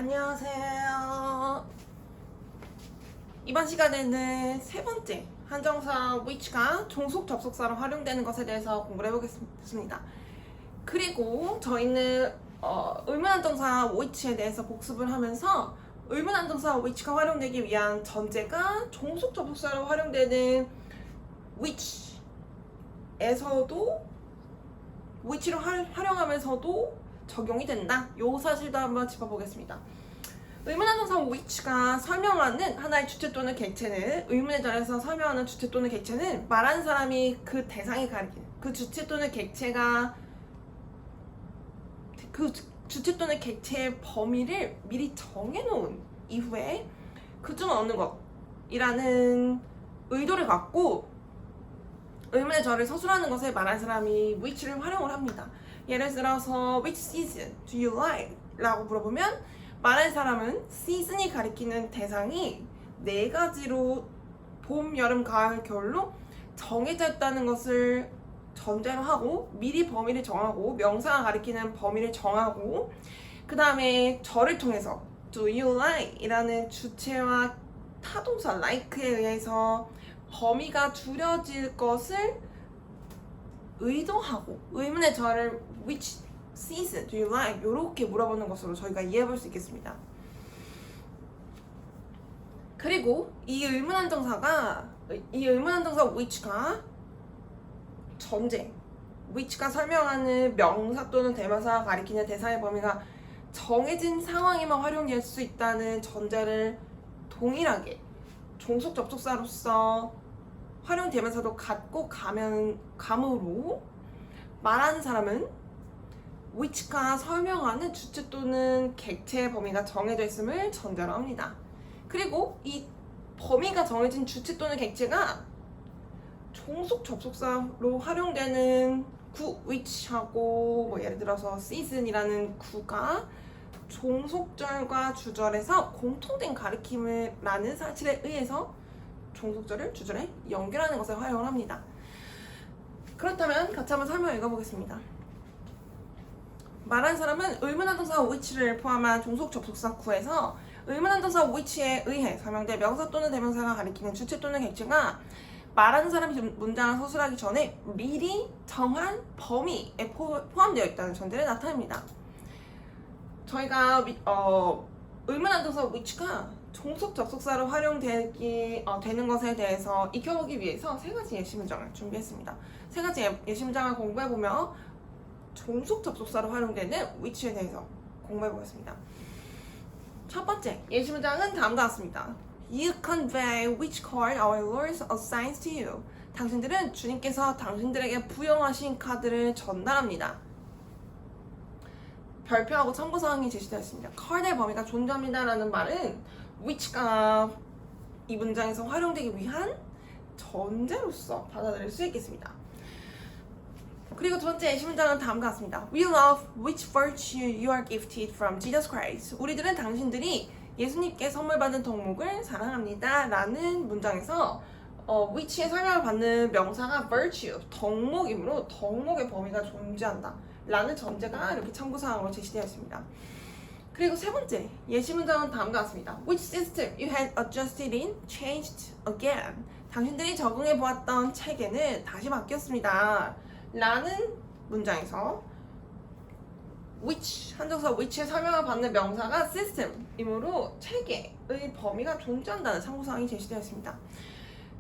안녕하세요. 이번 시간에는 세 번째 한정사 which가 종속 접속사로 활용되는 것에 대해서 공부를 해보겠습니다. 그리고 저희는 의문한정사 which에 대해서 복습을 하면서 의문한정사 which가 활용되기 위한 전제가 종속 접속사로 활용되는 which에서도 which를 활용하면서도 적용이 된다. 요 사실도 한번 짚어보겠습니다. 의문한정사 which가 설명하는 하나의 주체 또는 객체는 의문의 자리에서 설명하는 주체 또는 객체는 말하는 사람이 그 대상이 가리키는 그 주체 또는 객체가 그 주체 또는 객체의 범위를 미리 정해놓은 이후에 그중 어느 것이라는 의도를 갖고 의문의 저를 서술하는 것에 말하는 사람이 which를 활용을 합니다. 예를 들어서 which season do you like? 라고 물어보면 말하는 사람은 season이 가리키는 대상이 네 가지로 봄, 여름, 가을, 겨울로 정해져 있다는 것을 전제로 하고 미리 범위를 정하고 명사가 가리키는 범위를 정하고 그 다음에 저를 통해서 do you like? 이라는 주체와 타동사 like에 의해서 범위가 줄여질 것을 의도하고 의문의 저를 which season do you like? 이렇게 물어보는 것으로 저희가 이해해볼 수 있겠습니다. 그리고 이 의문한정사 which가 전제 which가 설명하는 명사 또는 대명사가 가리키는 대상의 범위가 정해진 상황에만 활용될 수 있다는 전제를 동일하게 종속 접속사로서 활용되면서도 갖고 감으로 말하는 사람은 which가 설명하는 주체 또는 객체의 범위가 정해져 있음을 전제로 합니다. 그리고 이 범위가 정해진 주체 또는 객체가 종속 접속사로 활용되는 구 which하고 뭐 예를 들어서 season이라는 구가 종속절과 주절에서 공통된 가리킴을 라는 사실에 의해서 종속절을 주절에 연결하는 것을 활용을 합니다. 그렇다면 같이 한번 설명을 읽어보겠습니다. 말하는 사람은 의문한정사 which를 포함한 종속 접속사 구에서 의문한정사 which에 의해 설명된 명사 또는 대명사가 가리키는 주체 또는 객체가 말하는 사람이 문장을 서술하기 전에 미리 정한 범위에 포함되어 있다는 전제를 나타냅니다. 저희가 의문한정사 which가 종속 접속사로 활용되는 것에 대해서 익혀보기 위해서 세 가지 예시 문장을 준비했습니다. 세 가지 예시 문장을 공부해보며 종속 접속사로 활용되는 which에 대해서 공부해보겠습니다. 첫 번째 예시 문장은 다음과 같습니다. You convey which card our Lord assigns to you. 당신들은 주님께서 당신들에게 부여하신 카드를 전달합니다. 별표하고 참고사항이 제시되어 있습니다. 카드의 범위가 존재합니다 라는 말은 which가 이 문장에서 활용되기 위한 전제로서 받아들일 수 있겠습니다. 그리고 두 번째 예시 문장은 다음과 같습니다. We love which virtue you are gifted from Jesus Christ. 우리들은 당신들이 예수님께 선물 받은 덕목을 사랑합니다 라는 문장에서 which의 설명을 받는 명사가 virtue, 덕목이므로 덕목의 범위가 존재한다 라는 전제가 이렇게 참고사항으로 제시되어 있습니다. 그리고 세 번째 예시 문장은 다음과 같습니다. Which system you had adjusted in changed again. 당신들이 적응해 보았던 체계는 다시 바뀌었습니다 라는 문장에서 which, 한정사 which의 설명을 받는 명사가 system이므로 체계의 범위가 존재한다는 참고사항이 제시되어 있습니다.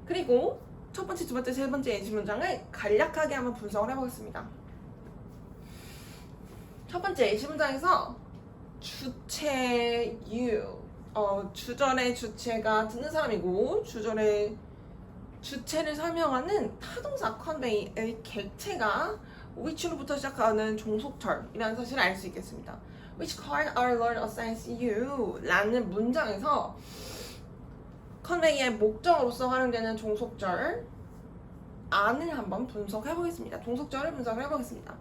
그리고 첫 번째, 두 번째, 세 번째 예시 문장을 간략하게 한번 분석을 해보겠습니다. 첫 번째 예시 문장에서 주체 you, 주절의 주체가 듣는 사람이고 주절의 주체를 설명하는 타동사 convey의 객체가 which로부터 시작하는 종속절이라는 사실을 알 수 있겠습니다. Which card our Lord assigns you? 라는 문장에서 convey의 목적으로서 활용되는 종속절 안을 한번 분석해 보겠습니다. 종속절을 분석을 해보겠습니다.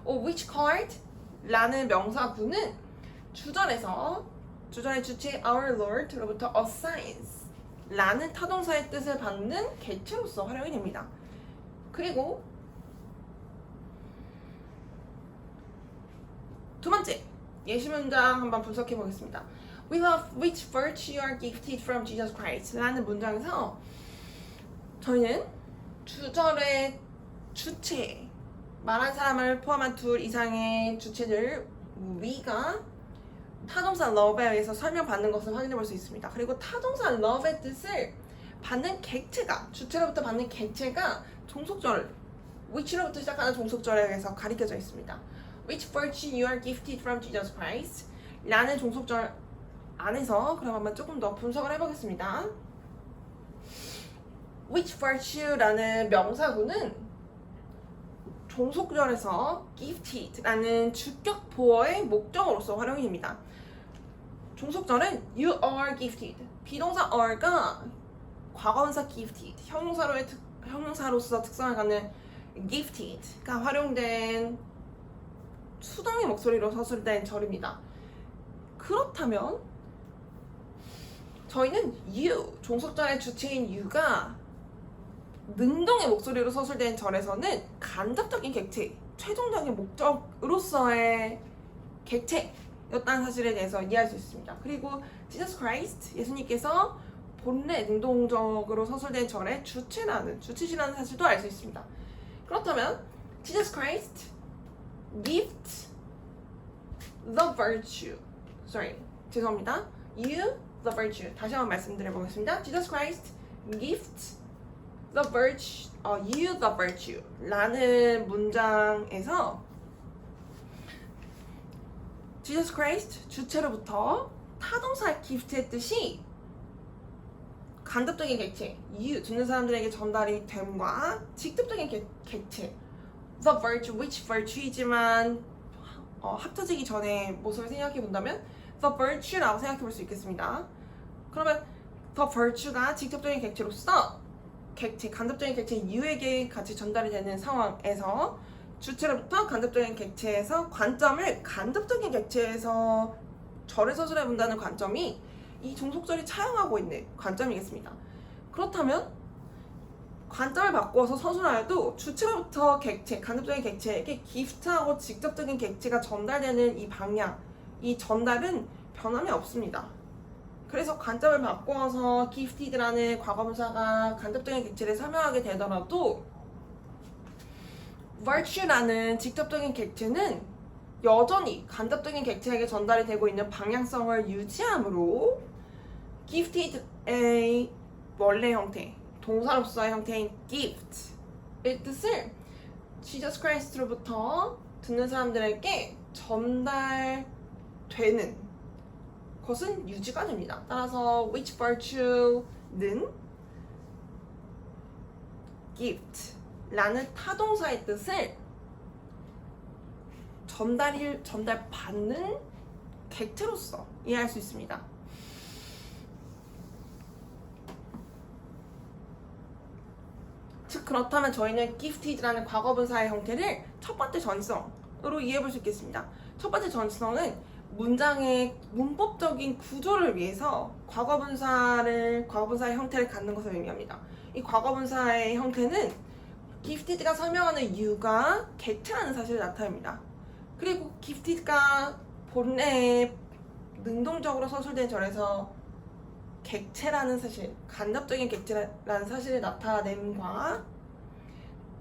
Which card? 라는 명사구는 주절의 주체 our Lord로부터 assigns 라는 타동사의 뜻을 받는 객체로서 활용이 됩니다. 그리고 두 번째 예시 문장 한번 분석해 보겠습니다. We love which virtue you are gifted from Jesus Christ 라는 문장에서 저희는 주절의 주체, 말한 사람을 포함한 둘 이상의 주체들 we가 타동사 love에 의해서 설명받는 것을 확인해 볼 수 있습니다. 그리고 타동사 love의 뜻을 받는 객체가, 주체로부터 받는 객체가 종속절, which로부터 시작하는 종속절에 의해서 가리켜져 있습니다. Which virtue you are gifted from Jesus Christ 라는 종속절 안에서 그럼 한번 조금 더 분석을 해보겠습니다. Which virtue라는 명사구는 종속절에서 gifted라는 주격 보어의 목적어로서 활용이 됩니다. 종속절은 you are gifted, 비동사 are가 과거분사 gifted, 형용사로서 특성을 갖는 gifted가 활용된 수동의 목소리로 서술된 절입니다. 그렇다면 저희는 you, 종속절의 주체인 you가 능동의 목소리로 서술된 절에서는 간접적인 객체, 최종적인 목적으로서의 객체였다는 사실에 대해서 이해할 수 있습니다. 그리고 Jesus Christ, 예수님께서 본래 능동적으로 서술된 절의 주체시라는 사실도 알 수 있습니다. 그렇다면 Jesus Christ gift the virtue, 죄송합니다. You the virtue. 다시 한번 말씀드려 보겠습니다. Jesus Christ gift the virtue, you the virtue 라는 문장에서 Jesus Christ 주체로부터 타동사 gift의 뜻이 간접적인 객체, you 듣는 사람들에게 전달이 됨과 직접적인 객체, the virtue, which virtue이지만 합쳐지기 전에 모습을 생각해 본다면 the virtue라고 생각해 볼 수 있겠습니다. 그러면 the virtue가 직접적인 객체로서 간접적인 객체 you에게 같이 전달이 되는 상황에서 주체로부터 간접적인 객체에서 관점을 간접적인 객체에서 절을 서술해 본다는 관점이 이 종속절이 차용하고 있는 관점이겠습니다. 그렇다면 관점을 바꾸어서 서술하여도 주체로부터 객체, 간접적인 객체에게 기프트하고 직접적인 객체가 전달되는 이 방향, 이 전달은 변함이 없습니다. 그래서 관점을 바꾸어서 gifted라는 과거분사가 간접적인 객체를 설명하게 되더라도 virtue라는 직접적인 객체는 여전히 간접적인 객체에게 전달이 되고 있는 방향성을 유지하므로 gifted의 원래 형태, 동사로서의 형태인 gift의 뜻을 Jesus Christ로부터 듣는 사람들에게 전달되는 것은 유지가 됩니다. 따라서 which virtue는 gift라는 타동사의 뜻을 전달받는 객체로서 이해할 수 있습니다. 즉 그렇다면 저희는 gifted라는 과거분사의 형태를 첫 번째 전성으로 이해해 볼 수 있겠습니다. 첫 번째 전성은 문장의 문법적인 구조를 위해서 과거분사의 형태를 갖는 것을 의미합니다. 이 과거분사의 형태는 gifted가 설명하는 you가 객체라는 사실을 나타냅니다. 그리고 gifted가 본래 능동적으로 서술된 절에서 객체라는 사실, 간접적인 객체라는 사실을 나타냄과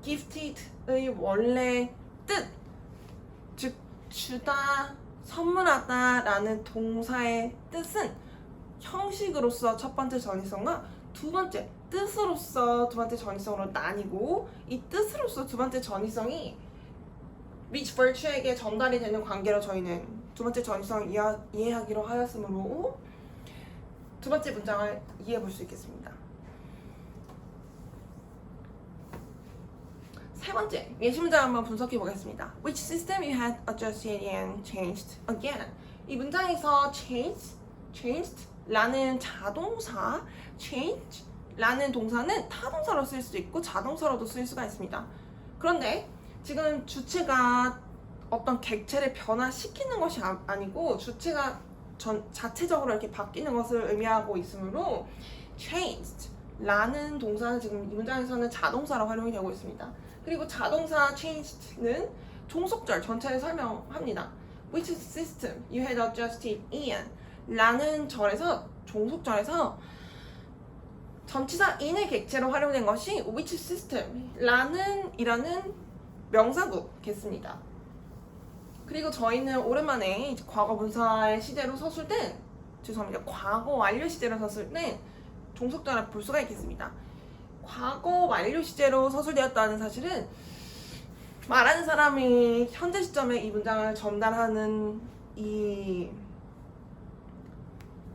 gifted의 원래 뜻, 즉 주다, 선물하다라는 동사의 뜻은 형식으로서 첫 번째 전이성과 두 번째 뜻으로서 두 번째 전이성으로 나뉘고 이 뜻으로서 두 번째 전이성이 which virtue에게 전달이 되는 관계로 저희는 두 번째 전이성을 이해하기로 하였으므로 두 번째 문장을 이해해 볼 수 있겠습니다. 세 번째, 예시 문장 한번 분석해 보겠습니다. Which system you had adjusted and changed again? 이 문장에서 changed라는 자동사, change라는 동사는 타동사로 쓸 수도 있고 자동사로도 쓸 수가 있습니다. 그런데 지금 주체가 어떤 객체를 변화시키는 것이 아니고 주체가 자체적으로 이렇게 바뀌는 것을 의미하고 있으므로 changed라는 동사는 지금 이 문장에서는 자동사로 활용이 되고 있습니다. 그리고 자동사 changed는 종속절 전체를 설명합니다. which system you had adjusted in 라는 절에서 종속절에서 전치사 in의 객체로 활용된 것이 which system 이라는 명사구겠습니다. 그리고 저희는 오랜만에 과거 분사의 시제로 섰을 때 죄송합니다. 과거 완료 시제로 섰을 때 종속절을 볼 수가 있겠습니다. 과거 완료 시제로 서술되었다는 사실은 말하는 사람이 현재 시점에 이 문장을 전달하는 이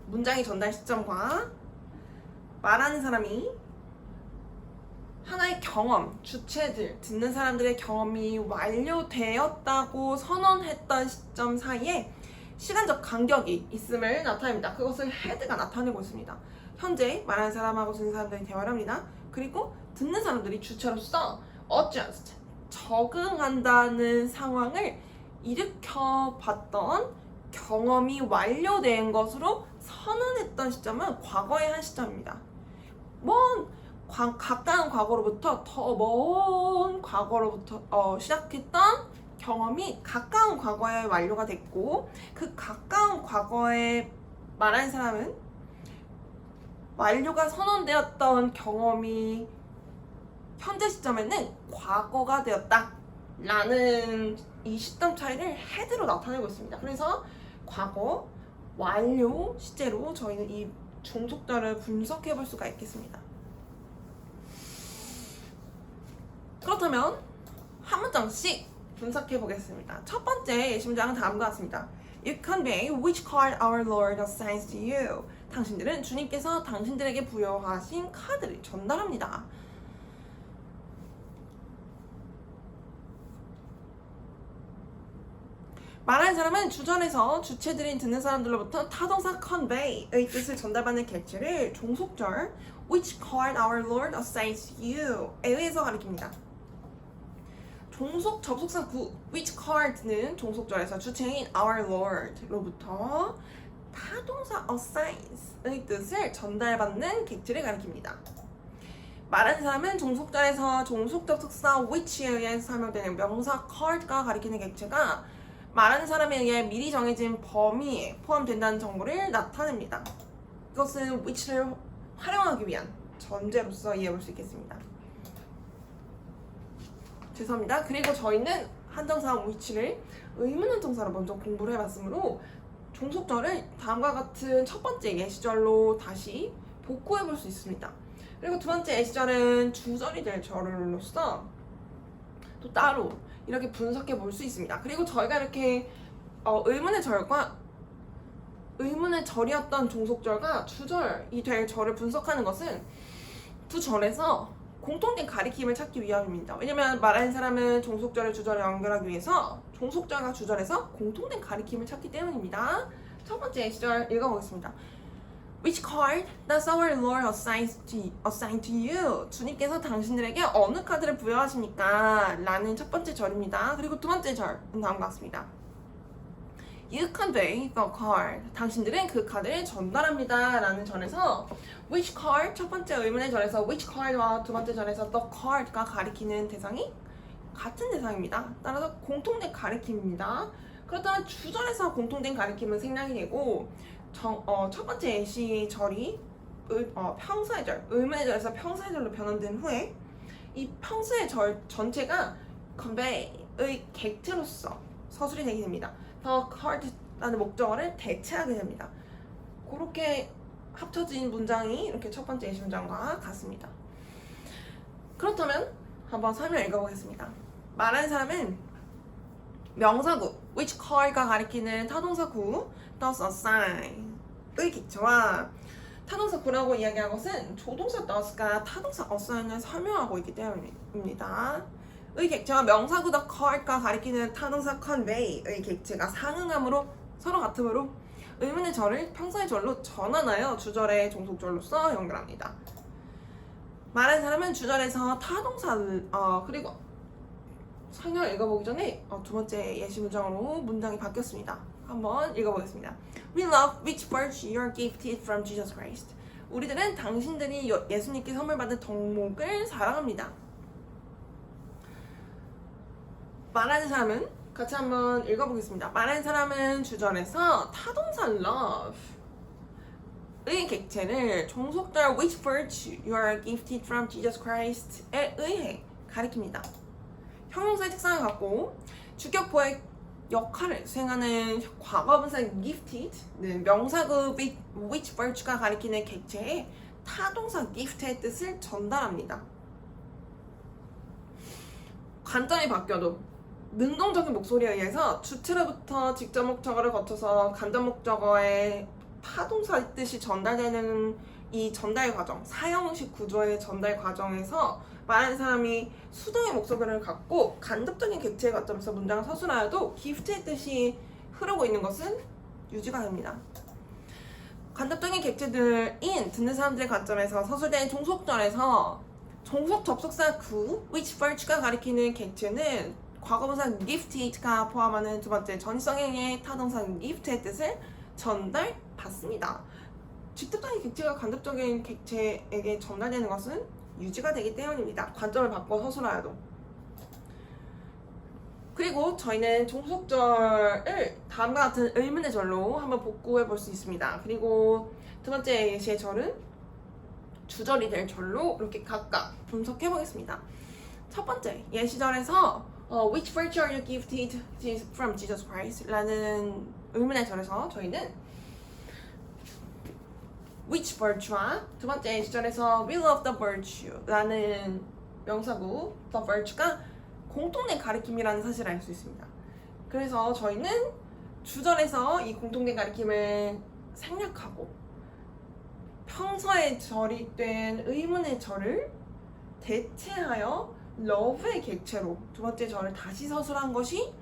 문장의 전달 시점과 말하는 사람이 하나의 경험, 주체들, 듣는 사람들의 경험이 완료되었다고 선언했던 시점 사이에 시간적 간격이 있음을 나타냅니다. 그것을 had가 나타내고 있습니다. 현재 말하는 사람하고 듣는 사람들이 대화를 합니다. 그리고 듣는 사람들이 주체로서 adjust, 적응한다는 상황을 일으켜봤던 경험이 완료된 것으로 선언했던 시점은 과거의 한 시점입니다. 가까운 과거로부터 더 먼 과거로부터 시작했던 경험이 가까운 과거에 완료가 됐고 그 가까운 과거에 말하는 사람은 완료가 선언되었던 경험이 현재 시점에는 과거가 되었다 라는 이 시점 차이를 had로 나타내고 있습니다. 그래서 과거, 완료 시제로 저희는 이 종속절을 분석해 볼 수가 있겠습니다. 그렇다면 한 문장씩 분석해 보겠습니다. 첫 번째 예시문장은 다음과 같습니다. You convey which card our Lord assigns to you. 당신들은 주님께서 당신들에게 부여하신 카드를 전달합니다. 말하는 사람은 주절에서 주체들인 듣는 사람들로부터 타동사 convey의 뜻을 전달받는 객체를 종속절 which card our Lord assigns to you에 의해서 가리킵니다. 종속 접속사 구 which card는 종속절에서 주체인 our Lord로부터 타동사 assigns의 뜻을 전달받는 객체를 가리킵니다. 말하는 사람은 종속절에서 종속 접속사 which에 의해서 사용되는 명사 card가 가리키는 객체가 말하는 사람에 의해 미리 정해진 범위에 포함된다는 정보를 나타냅니다. 이것은 which를 활용하기 위한 전제로서 이해해볼 수 있겠습니다. 죄송합니다. 그리고 저희는 한정사 which를 의문한정사로 먼저 공부를 해봤으므로 종속절을 다음과 같은 첫 번째 예시절로 다시 복구해볼 수 있습니다. 그리고 두 번째 예시절은 주절이 될 절로서 또 따로 이렇게 분석해 볼 수 있습니다. 그리고 저희가 이렇게 의문의 절과 의문의 절이었던 종속절과 주절이 될 절을 분석하는 것은 두 절에서 공통된 가리킴을 찾기 위함입니다. 왜냐면 말하는 사람은 종속절을 주절에 연결하기 위해서 종속절과 주절에서 공통된 가리킴을 찾기 때문입니다. 첫 번째 예시절 읽어보겠습니다. Which card does our Lord assign to you? 주님께서 당신들에게 어느 카드를 부여하십니까? 라는 첫 번째 절입니다. 그리고 두 번째 절은 다음과 같습니다. You convey the card. 당신들은 그 카드를 전달합니다. 라는 절에서 which card, 첫 번째 의문의 절에서 which card와 두 번째 절에서 the card가 가리키는 대상이 같은 대상입니다. 따라서 공통된 가리킴입니다. 그렇다면 주절에서 공통된 가리킴은 생략이 되고 첫 번째 예시절이 평소의 절, 의문의 절에서 평소의 절로 변환된 후에 이 평소의 절 전체가 convey의 객체로서 서술이 되게 됩니다. The card라는 목적어를 대체하게 됩니다. 그렇게 합쳐진 문장이 이렇게 첫 번째 예시 문장과 같습니다. 그렇다면 한번 설명 읽어보겠습니다. 말하는 사람은 명사구 which card가 가리키는 타동사구 does assign의 객체와 타동사구라고 이야기한 것은 조동사 does가 타동사 assign을 설명하고 있기 때문입니다. 의 객체와 명사구 the card가 가리키는 타동사 convey의 객체가 상응함으로 서로 같으므로 의문의 절을 평소의 절로 전환하여 주절의 종속절로서 연결합니다. 말하는 사람은 주절에서 타동사를 그리고 설명을 읽어보기 전에 두 번째 예시 문장으로 문장이 바뀌었습니다. 한번 읽어보겠습니다. We love which virtue you are gifted from Jesus Christ. 우리들은 당신들이 예수님께 선물 받은 덕목을 사랑합니다. 말하는 사람은 같이 한번 읽어보겠습니다. 말한 사람은 주절에서 타동사 love 의 객체를 종속절 which virtue you are gifted from Jesus Christ에 의해 가리킵니다. 형용사의 특성을 갖고 주격보의 역할을 수행하는 과거분사 gifted는 명사구 which virtue가 가리키는 객체에 타동사 gift의 뜻을 전달합니다. 관점이 바뀌어도 능동적인 목소리에 의해서 주체로부터 직접 목적어를 거쳐서 간접 목적어의 타동사의 뜻이 전달되는 이 전달 과정, 사형식 구조의 전달 과정에서 말하는 사람이 수동의 목소리를 갖고 간접적인 객체의 관점에서 문장을 서술하여도 gift의 뜻이 흐르고 있는 것은 유지가 됩니다. 간접적인 객체들인 듣는 사람들의 관점에서 서술된 종속절에서 종속 접속사 구 which virtue가 가리키는 객체는 과거분사 gifted가 포함하는 두 번째 전위성행의 타동사 gift의 뜻을 전달받습니다. 직접적인 객체가 간접적인 객체에게 전달되는 것은 유지가 되기 때문입니다. 관점을 바꿔 서술하여도. 그리고 저희는 종속절을 다음과 같은 의문의 절로 한번 복구해 볼 수 있습니다. 그리고 두 번째 예시의 절은 주절이 될 절로 이렇게 각각 분석해 보겠습니다. 첫 번째 예시절에서 which virtue are you gifted from Jesus Christ? 라는 의문의 절에서 저희는 which virtue와 두 번째 예시절에서 will of the virtue 라는 명사구 the virtue가 공통된 가리킴이라는 사실을 알 수 있습니다. 그래서 저희는 주절에서 이 공통된 가리킴을 생략하고 평서에 절입된 의문의 절을 대체하여 love의 객체로 두 번째 절을 다시 서술한 것이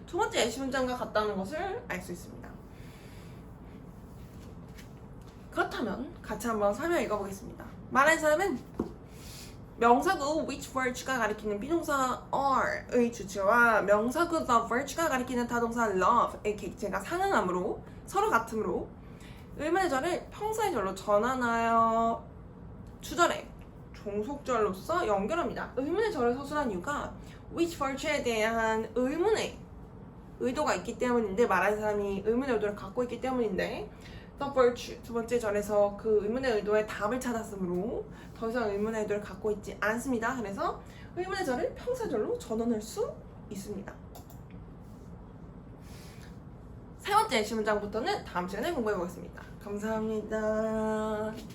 두 번째 예시 문장과 같다는 것을 알 수 있습니다. 그렇다면 같이 한번 설명 읽어보겠습니다. 말한 사람은 명사구 which virtue가 가리키는 비동사 are의 주체와 명사구 the virtue가 가리키는 타동사 love의 객체가 상응하므로 서로 같으므로 의문의 절을 평사의 절로 전환하여 주절에 종속절로서 연결합니다. 의문의 절을 서술한 이유가 which virtue에 대한 의문의 의도가 있기 때문인데 말하는 사람이 의문의 의도를 갖고 있기 때문인데 the virtue 두 번째 절에서 그 의문의 의도의 답을 찾았으므로 더 이상 의문의 의도를 갖고 있지 않습니다. 그래서 의문의 절을 평사절로 전환할 수 있습니다. 세 번째 예시 문장부터는 다음 시간에 공부해 보겠습니다. 감사합니다.